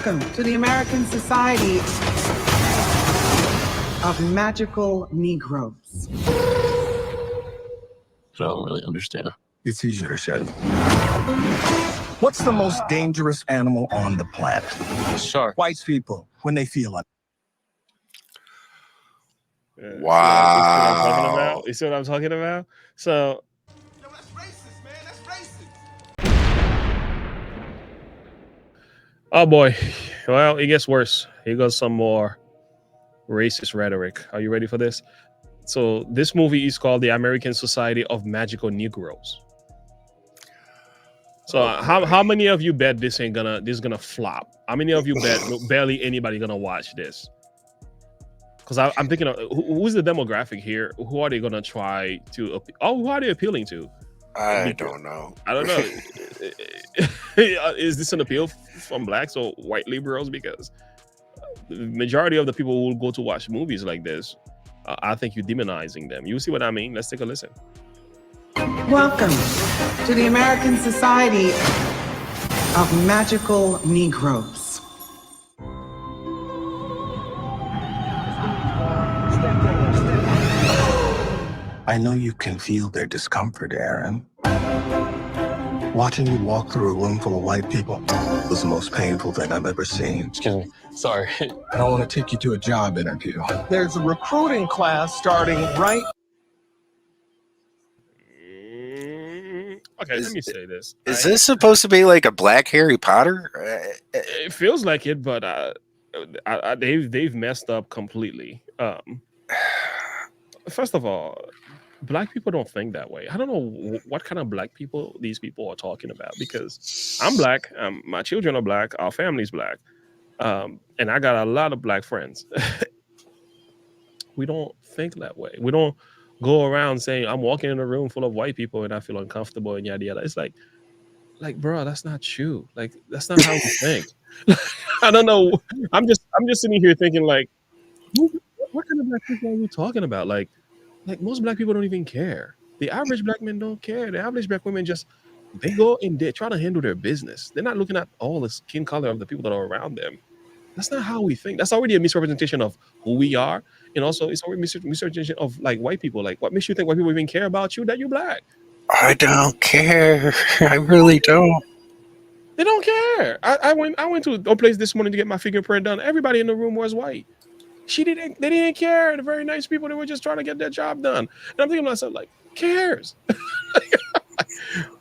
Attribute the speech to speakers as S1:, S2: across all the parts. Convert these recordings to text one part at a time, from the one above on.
S1: Welcome to the American Society of Magical Negroes.
S2: I don't really understand.
S3: It's easier to say. What's the most dangerous animal on the planet?
S2: Shark.
S3: White people, when they feel like.
S4: Wow. You see what I'm talking about? So.
S5: Yo, that's racist, man. That's racist.
S4: Oh boy. Well, it gets worse. Here goes some more racist rhetoric. Are you ready for this? So this movie is called The American Society of Magical Negroes. So how many of you bet this is gonna flop? How many of you bet barely anybody gonna watch this? Because I'm thinking of who's the demographic here? Who are they gonna try to? Who are they appealing to?
S6: I don't know.
S4: I don't know. Is this an appeal from blacks or white liberals? Because the majority of the people who will go to watch movies like this, I think you're demonizing them. You see what I mean? Let's take a listen.
S1: Welcome to the American Society of Magical Negroes.
S3: I know you can feel their discomfort, Aaron. Watching you walk through a room full of white people was the most painful thing I've ever seen.
S2: Excuse me. Sorry.
S3: I don't want to take you to a job interview. There's a recruiting class starting right.
S4: Okay, let me say this.
S6: Is this supposed to be like a black Harry Potter?
S4: It feels like it, but they've messed up completely. First of all, black people don't think that way. I don't know what kind of black people these people are talking about, because I'm black. My children are black. Our family's black. And I got a lot of black friends. We don't think that way. We don't go around saying, I'm walking in a room full of white people and I feel uncomfortable and yada yada. It's like, bro, that's not true. Like, that's not how we think. I don't know. I'm just sitting here thinking, like, what kind of black people are we talking about? Like most black people don't even care. The average black men don't care. The average black women they go and they try to handle their business. They're not looking at all the skin color of the people that are around them. That's not how we think. That's already a misrepresentation of who we are. And also it's already a misrepresentation of like white people. Like, what makes you think white people even care about you, that you're black?
S6: I don't care. I really don't.
S4: They don't care. I went to a place this morning to get my fingerprint done. Everybody in the room was white. They didn't care. They're very nice people. They were just trying to get their job done. And I'm thinking to myself, like, cares?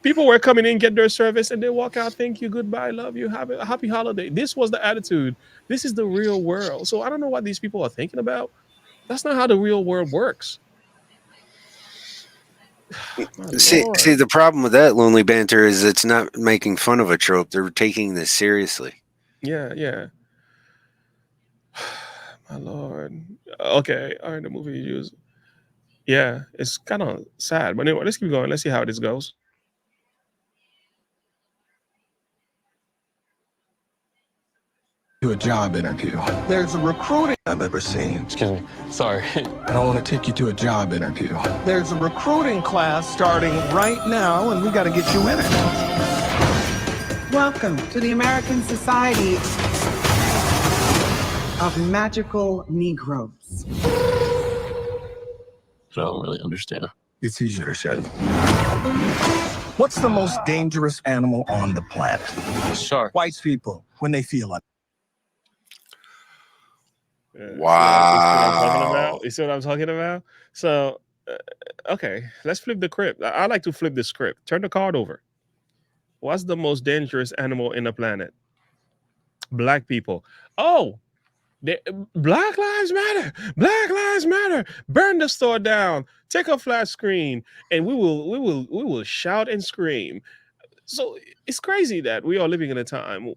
S4: People were coming in, get their service, and they walk out, thank you, goodbye, love you, have a happy holiday. This was the attitude. This is the real world. So I don't know what these people are thinking about. That's not how the real world works.
S6: See, the problem with that, Lonely Banter, is it's not making fun of a trope. They're taking this seriously.
S4: Yeah. My Lord. Okay. All right. The movie you use. Yeah. It's kind of sad. But anyway, let's keep going. Let's see how this goes.
S3: To a job interview. There's a recruiting I've ever seen.
S2: Excuse me. Sorry.
S3: I don't want to take you to a job interview. There's a recruiting class starting right now, and we got to get you in it.
S1: Welcome to the American Society of Magical Negroes.
S2: I don't really understand.
S3: It's easier to say. What's the most dangerous animal on the planet?
S2: Shark.
S3: White people, when they feel like.
S6: Wow.
S4: You see what I'm talking about? So, okay, let's flip the script. I like to flip the script. Turn the card over. What's the most dangerous animal in the planet? Black people. Oh, Black Lives Matter. Black Lives Matter. Burn the store down. Take a flat screen, and we will shout and scream. So it's crazy that we are living in a time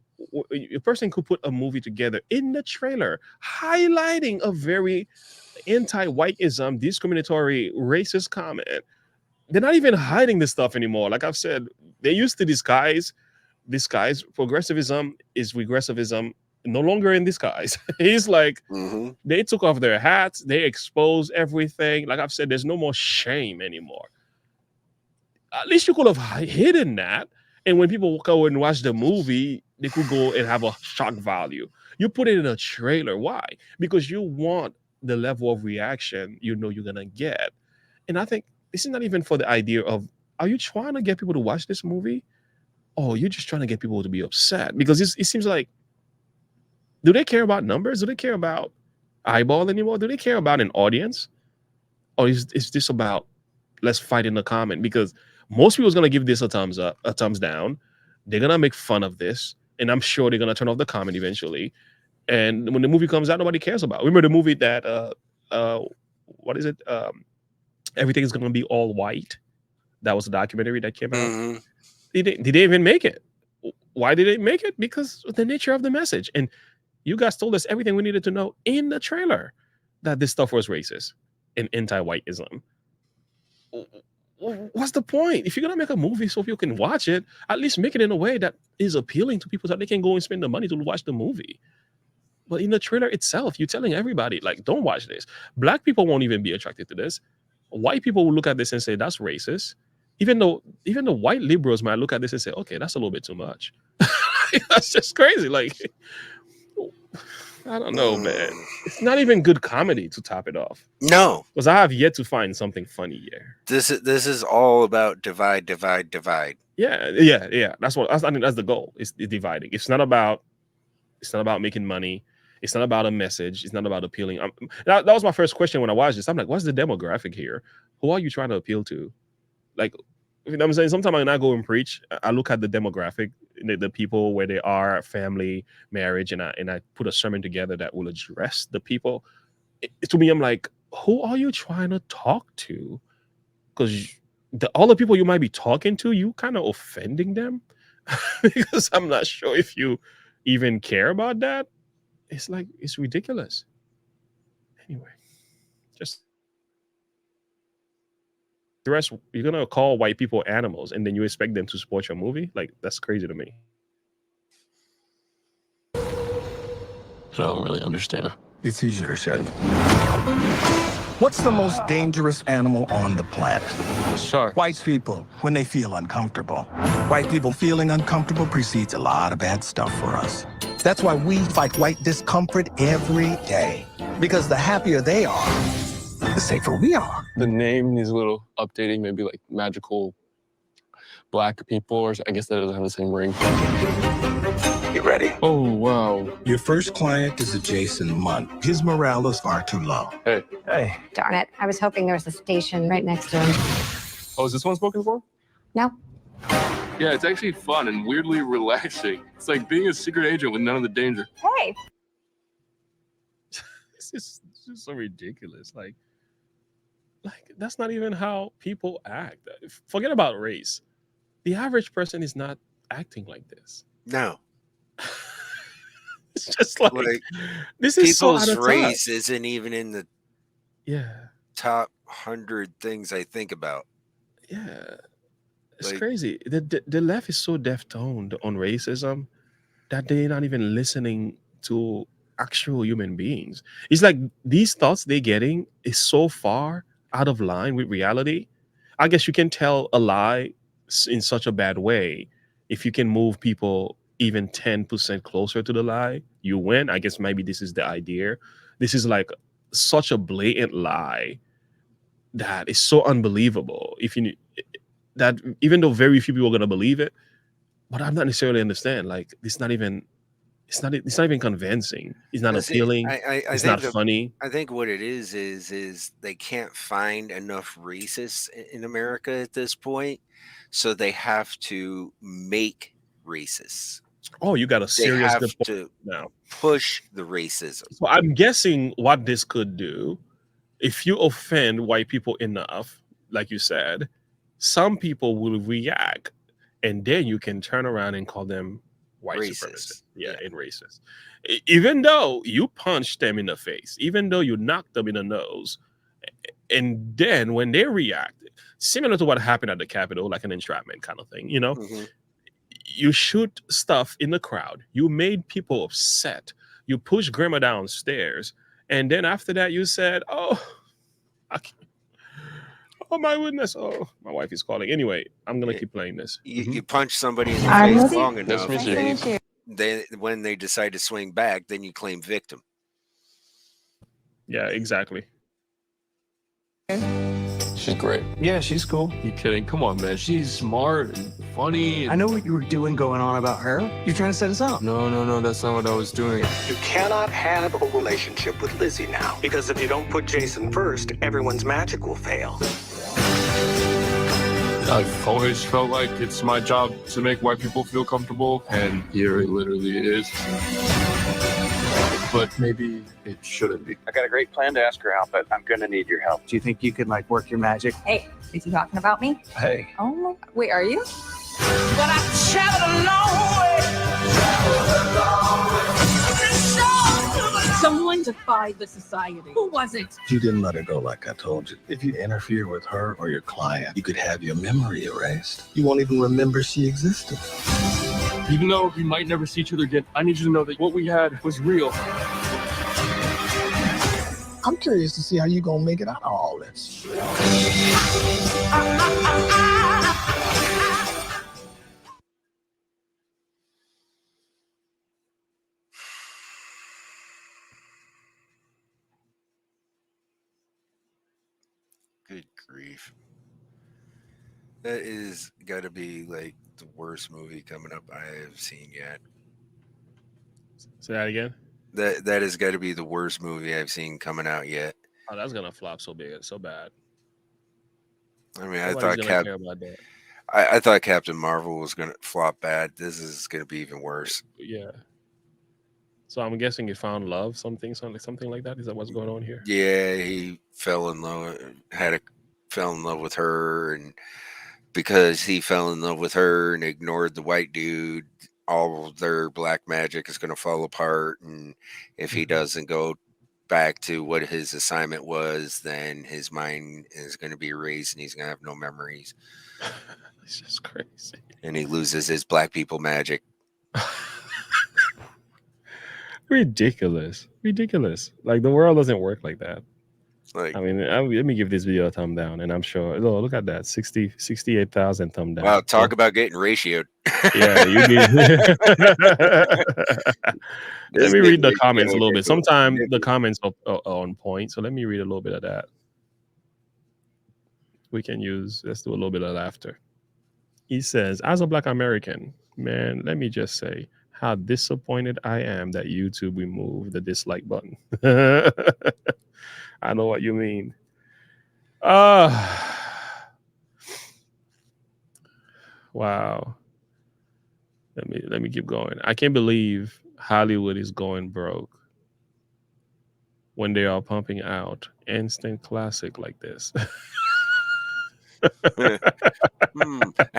S4: a person could put a movie together in the trailer highlighting a very anti-whiteism, discriminatory, racist comment. They're not even hiding this stuff anymore. Like I've said, they used to disguise progressivism is regressivism, no longer in disguise. It's like they took off their hats, they exposed everything. Like I've said, there's no more shame anymore. At least you could have hidden that And when people go and watch the movie, they could go and have a shock value. You put it in a trailer. Why? Because you want the level of reaction you know you're gonna get. And I think this is not even for the idea of, are you trying to get people to watch this movie? Or you're just trying to get people to be upset? Because it seems like, do they care about numbers? Do they care about eyeball anymore? Do they care about an audience? Or is this about, let's fight in the comment? Because most people's gonna give this a thumbs up, a thumbs down. They're gonna make fun of this, and I'm sure they're gonna turn off the comment eventually. And when the movie comes out, nobody cares about. Remember the movie that what is it? Everything is gonna be all white. That was a documentary that came out.
S6: Mhm.
S4: Did they even make it? Why did they make it? Because of the nature of the message. And you guys told us everything we needed to know in the trailer, that this stuff was racist and anti-whiteism. What's the point? If you're gonna make a movie so people can watch it, at least make it in a way that is appealing to people so that they can go and spend the money to watch the movie. But in the trailer itself, you're telling everybody, like, don't watch this. Black people won't even be attracted to this. White people will look at this and say that's racist. Even though white liberals might look at this and say, okay, that's a little bit too much. That's just crazy. Like, I don't know, man. It's not even good comedy to top it off.
S6: No,
S4: Because I have yet to find something funny here.
S6: this is all about divide, divide, divide.
S4: Yeah. I think that's the goal. It's dividing. It's not about making money. It's not about a message. It's not about appealing. That was my first question when I watched this. I'm like, what's the demographic here? Who are you trying to appeal to? Like, you know what I'm saying? Sometimes when I go and preach, I look at the demographic, the people, where they are, family, marriage, and I put a sermon together that will address the people. To me, I'm like, who are you trying to talk to? Because all the people you might be talking to, you kind of offending them. Because I'm not sure if you even care about that. It's like, it's ridiculous. Anyway, just the rest, you're gonna call white people animals and then you expect them to support your movie? Like, that's crazy to me.
S2: I don't really understand.
S3: It's easier said. What's the most dangerous animal on the planet?
S2: Shark.
S3: White people, when they feel uncomfortable. White people feeling uncomfortable precedes a lot of bad stuff for us. That's why we fight white discomfort every day. Because the happier they are, the safer we are.
S2: The name needs a little updating, maybe like magical black people, or I guess that doesn't have the same ring.
S3: You ready?
S2: Oh, wow.
S3: Your first client is a Jason Munn. His morale is far too low.
S2: Hey.
S3: Hey.
S7: Darn it. I was hoping there was a station right next to him.
S2: Oh, is this one spoken for?
S7: No.
S2: Yeah, it's actually fun and weirdly relaxing. It's like being a secret agent with none of the danger.
S7: Hey.
S4: It's just so ridiculous. Like that's not even how people act. Forget about race. The average person is not acting like this.
S6: No,
S4: It's just like this is so out
S6: people's
S4: of
S6: race
S4: touch.
S6: isn't even in the
S4: Yeah,
S6: top 100 things I think about.
S4: yeah. It's
S6: Like-
S4: crazy. The left is so deaf-toned on racism that they're not even listening to actual human beings. It's like these thoughts they're getting is so far out of line with reality. I guess you can tell a lie in such a bad way. If you can move people even 10% closer to the lie, you win. I guess maybe this is the idea. This is like such a blatant lie that is so unbelievable. That even though very few people are gonna believe it, but I'm not necessarily understand. Like it's not even convincing. It's not
S6: See,
S4: appealing.
S6: I
S4: It's
S6: think
S4: not funny.
S6: I think what it is they can't find enough racists in America at this point, so they have to make racists.
S4: Oh, you got a
S6: They
S4: serious
S6: have
S4: good point
S6: to
S4: now.
S6: push the racism.
S4: So I'm guessing what this could do, if you offend white people enough, like you said, some people will react, and then you can turn around and call them white
S6: Racist.
S4: supremacists. Yeah, and racist. Even though you punched them in the face, even though you knocked them in the nose, and then when they react, similar to what happened at the Capitol, like an entrapment kind of thing,
S6: Mhm.
S4: you shoot stuff in the crowd, you made people upset, you push grandma downstairs, and then after that you said, Oh my goodness! Oh, my wife is calling. Anyway, I'm gonna keep playing this.
S6: You punch somebody in the
S7: I'm
S6: face
S7: with you.
S6: long
S2: Nice
S6: enough,
S2: to meet you.
S6: when they decide to swing back, then you claim victim.
S4: Yeah, exactly.
S2: She's great.
S8: Yeah, she's cool.
S2: You kidding? Come on, man. She's smart and funny.
S8: I know what you were doing going on about her. You're trying to set us up.
S2: No. That's not what I was doing.
S3: You cannot have a relationship with Lizzie now. Because if you don't put Jason first, everyone's magic will fail.
S2: I've always felt like it's my job to make white people feel comfortable, and here it literally is. But maybe it shouldn't be.
S9: I got a great plan to ask her out, but I'm gonna need your help.
S8: Do you think you could like work your magic?
S10: Hey, is he talking about me?
S8: Hey.
S10: Oh my, wait, are you?
S5: But I traveled a long way.
S10: Someone defied the society. Who was it?
S3: You didn't let her go like I told you. If you interfere with her or your client, you could have your memory erased. You won't even remember she existed.
S2: Even though we might never see each other again, I need you to know that what we had was real.
S3: I'm curious to see how you gonna make it out of all this.
S6: Good grief. That is got to be like the worst movie coming up I have seen yet.
S4: Say that again.
S6: That has got to be the worst movie I've seen coming out yet.
S4: Oh, that's gonna flop so big, so bad.
S6: I mean,
S4: Nobody's gonna care about that.
S6: I thought Captain Marvel was gonna flop bad. This is gonna be even worse.
S4: Yeah. So I'm guessing you found love, something like that. Is that what's going on here?
S6: Yeah, he fell in love with her, and because he fell in love with her and ignored the white dude, all of their black magic is going to fall apart. And if he doesn't go back to what his assignment was, then his mind is going to be erased and he's going to have no memories.
S4: It's just crazy.
S6: And he loses his black people magic.
S4: Ridiculous. Like the world doesn't work like that.
S6: Like,
S4: I mean, let me give this video a thumb down, and I'm sure. Oh, look at that, 68,000 thumb down.
S6: wow, talk about getting ratioed.
S4: Yeah, you need. Let me read the comments a little bit. Sometimes the comments are on point, so let me read a little bit of that. Let's do a little bit of laughter. He says, as a Black American, man, let me just say how disappointed I am that YouTube removed the dislike button. I know what you mean. Wow. Let me keep going. I can't believe Hollywood is going broke when they are pumping out instant classic like this.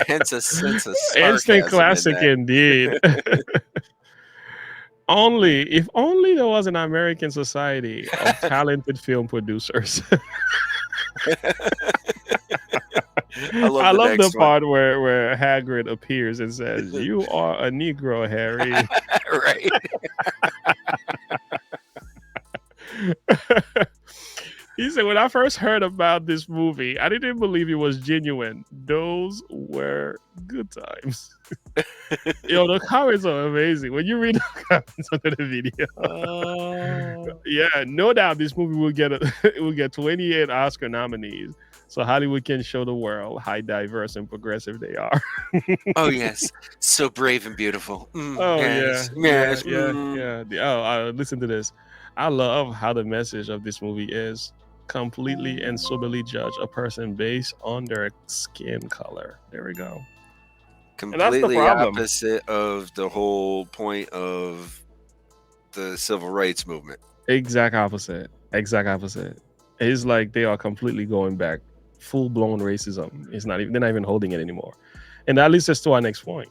S6: Hence a sense of
S4: Instant
S6: sarcasm
S4: classic
S6: in that.
S4: indeed. If only there was an American society of talented film producers. I love the part where Hagrid appears and says, "You are a Negro, Harry."
S6: Right.
S4: He said, when I first heard about this movie, I didn't believe it was genuine. Those were good times. Yo, the comments are amazing. When you read the comments under the video, yeah, no doubt this movie will get 28 Oscar nominees. So Hollywood can show the world how diverse and progressive they are.
S6: Oh yes, so brave and beautiful.
S4: Yes.
S6: Yeah.
S4: Oh, listen to this. I love how the message of this movie is completely and soberly judge a person based on their skin color. There we go.
S6: Completely opposite of the whole point of the civil rights movement.
S4: Exact opposite. It's like they are completely going back, full blown racism. They're not even holding it anymore. And that leads us to our next point.